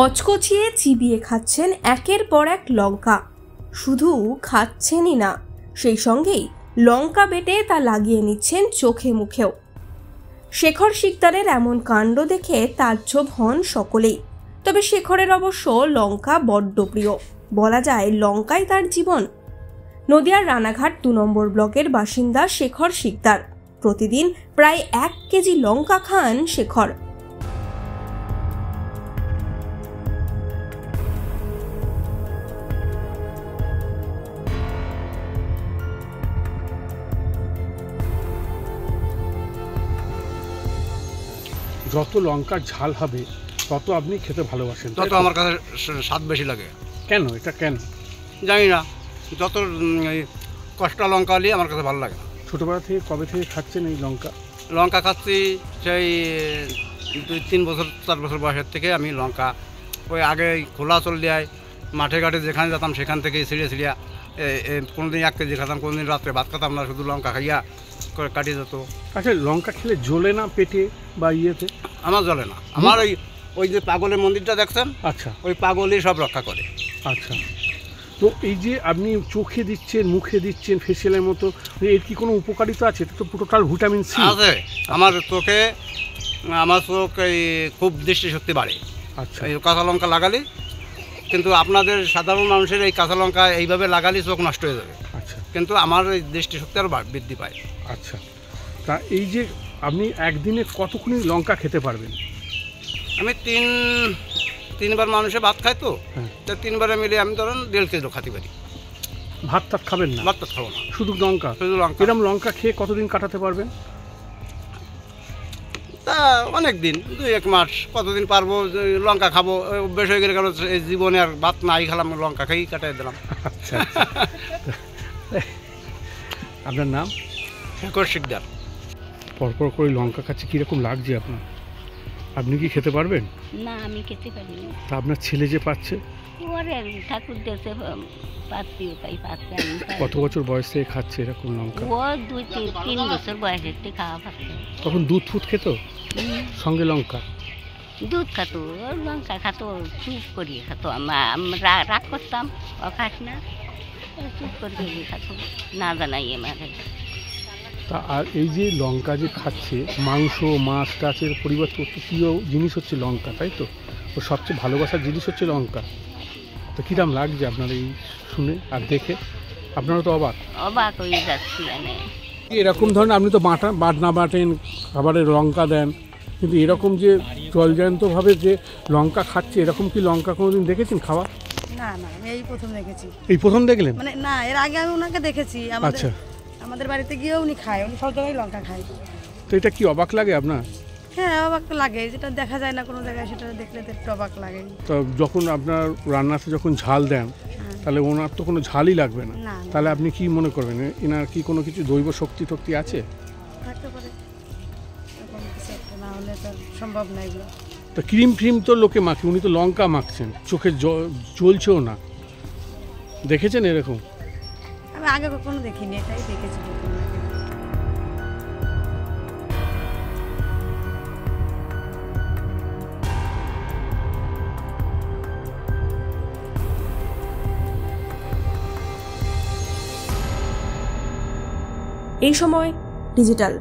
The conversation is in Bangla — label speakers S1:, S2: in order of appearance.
S1: কচকচিয়ে চিবিয়ে খাচ্ছেন একের পর এক লঙ্কা। শুধু খাচ্ছেনই না, সেই সঙ্গেই লঙ্কা বেটে তা লাগিয়ে নিচ্ছেন চোখে মুখেও। শেখর শিকদারের এমন কাণ্ড দেখে তাজ্জব হন সকলেই। তবে শেখরের অবশ্য লঙ্কা বড্ড প্রিয়, বলা যায় লঙ্কাই তার জীবন। নদিয়ার রানাঘাট 2 নম্বর ব্লকের বাসিন্দা শেখর শিকদার প্রতিদিন প্রায় 1 কেজি লঙ্কা খান শেখর।
S2: যত লঙ্কার ঝাল হবে তত আপনি খেতে ভালোবাসেন,
S3: তত আমার কাছে স্বাদ বেশি লাগে।
S2: কেন? এটা কেন
S3: জানি না, যত কষ্টা লঙ্কা হলে আমার কাছে ভালো লাগে না।
S2: ছোটোবেলা থেকে কবে থেকে খাচ্ছেন এই লঙ্কা?
S3: লঙ্কা খাচ্ছি সেই 2-3 বছর 4 বছর বয়সের থেকে আমি লঙ্কা ওই আগে খোলা চল দেয় মাঠে ঘাটে যেখানে যেতাম সেখান থেকে ছিঁড়িয়া কোনোদিন 1 কেজি খেতাম, কোনোদিন রাত্রে ভাত খেতাম না, শুধু লঙ্কা খাইয়া করে কাটিয়ে যেত।
S2: আচ্ছা, লঙ্কা খেলে জ্বলে না পেটে বা ইয়েতে?
S3: আমার জ্বলে না। আমার ওই যে পাগলের মন্দিরটা দেখছেন,
S2: আচ্ছা,
S3: ওই পাগলই সব রক্ষা করে।
S2: আচ্ছা, তো এই যে আপনি চোখে দিচ্ছেন, মুখে দিচ্ছেন ফেসিয়ালের মতো, এর কি কোনো উপকারিতা আছে? এটা তো টোটাল ভিটামিন সি
S3: আছে। আমার চোখে, আমার চোখ এই খুব দৃষ্টিশক্তি বাড়ে।
S2: আচ্ছা,
S3: এই কাঁচা লঙ্কা লাগালে, কিন্তু আপনাদের সাধারণ মানুষের এই কাঁচা লঙ্কা এইভাবে লাগালে চোখ নষ্ট হয়ে যাবে।
S2: আচ্ছা,
S3: কিন্তু আমার এই দৃষ্টিশক্তি আরও বৃদ্ধি পায়।
S2: আচ্ছা, তা এই যে আপনি একদিনে কতক্ষণ লঙ্কা খেতে পারবেন?
S3: আমি তিনবার মানুষে ভাত খাই, তো
S2: হ্যাঁ,
S3: 3বারে মিলে আমি ধরেন 1.5 কেজি খাতে পারি।
S2: ভাত টাত খাবেন না?
S3: ভাত টাত খাবো না,
S2: শুধু লঙ্কা?
S3: শুধু লঙ্কা।
S2: এরকম লঙ্কা খেয়ে কতদিন কাটাতে পারবেন?
S3: তা অনেক দিন, 2-1 মাস, কতদিন পারবো। লঙ্কা খাবো অভ্যেস হয়ে গেলে, কারণ এই জীবনে আর ভাত নাই খেলাম, লঙ্কা খেয়েই কাটাই দিলাম।
S2: আচ্ছা, আপনার নাম?
S3: শেখর শিকদার।
S2: পরপর করে লঙ্কা খাচ্ছে, কীরকম লাগছে আপনার? আপনি কি খেতে পারবেন?
S4: না, আমি খেতে পারি না।
S2: তা আপনার ছেলে যে পাচ্ছে?
S4: ওরে ঠাকুর দেশে পাচ্ছি, তাই পাচ্ছে।
S2: কত বছর বয়স থেকে খাচ্ছে এরকম লঙ্কা?
S4: ও 2-3 বছর বয়সের থেকে খাওয়া পাচ্ছে।
S2: তখন দুধ ফুট খেত সঙ্গে লঙ্কা?
S4: দুধ খাতো, লঙ্কা খাতো, চুপ করিয়ে খাতো। আমরা রাগ করতাম, ও খাস না, চুপ করিয়ে খাতো, না জানাই আমাকে।
S2: তা আর এই যে লঙ্কা যে খাচ্ছে, মাংস মাছ টাচের পরিবর্তে প্রিয় জিনিস হচ্ছে লঙ্কা, তাই তো? ও সবচেয়ে ভালোবাসার জিনিস হচ্ছে লঙ্কা। তো কীরকম লাগছে আপনার এই শুনে আর দেখে? আপনারা তো
S4: অবাক হয়ে যাচ্ছি।
S2: এরকম ধরনের আপনি তো বাটনা বাটেন, খাবারে লঙ্কা দেন, কিন্তু এরকম যে জলজান্তভাবে যে লঙ্কা খাচ্ছে, এরকম কি লঙ্কা কোনোদিন দেখেছেন খাওয়া?
S5: না না, আমি এই প্রথম দেখেছি।
S2: এই প্রথম দেখলেন?
S5: মানে না, এর আগে আমি ওনাকে দেখেছি।
S2: আচ্ছা,
S5: আমাদের বাড়িতে গিয়েও উনি খায়, উনি সব জায়গায় লঙ্কা খায়।
S2: তো এটা কি অবাক লাগে আপনার?
S5: হ্যাঁ, অবাক তো লাগে, যেটা দেখা যায় না কোনো জায়গায়, সেটা দেখলে তো একটু অবাক লাগে।
S2: তো যখন আপনার রান্নাতে যখন ঝাল দেন, তাহলে ওনার তো কোনো ঝালই লাগবে না, তাহলে আপনি কি মনে করবেন এনার কি কোনো কিছু দৈব শক্তি টক্তি আছে?
S5: থাকতে পারে, এরকম কিছু একটা, না হলে তো সম্ভব না এগুলো।
S2: তো ক্রিম ফ্রিম তো লোকে মাখে, উনি তো লঙ্কা মাখছেন, চোখে জ্বলছেও না। দেখেছেন এরকম?
S5: আমি আগে কখনো দেখিনি, এটাই দেখেছি।
S1: এই সময় ডিজিটাল।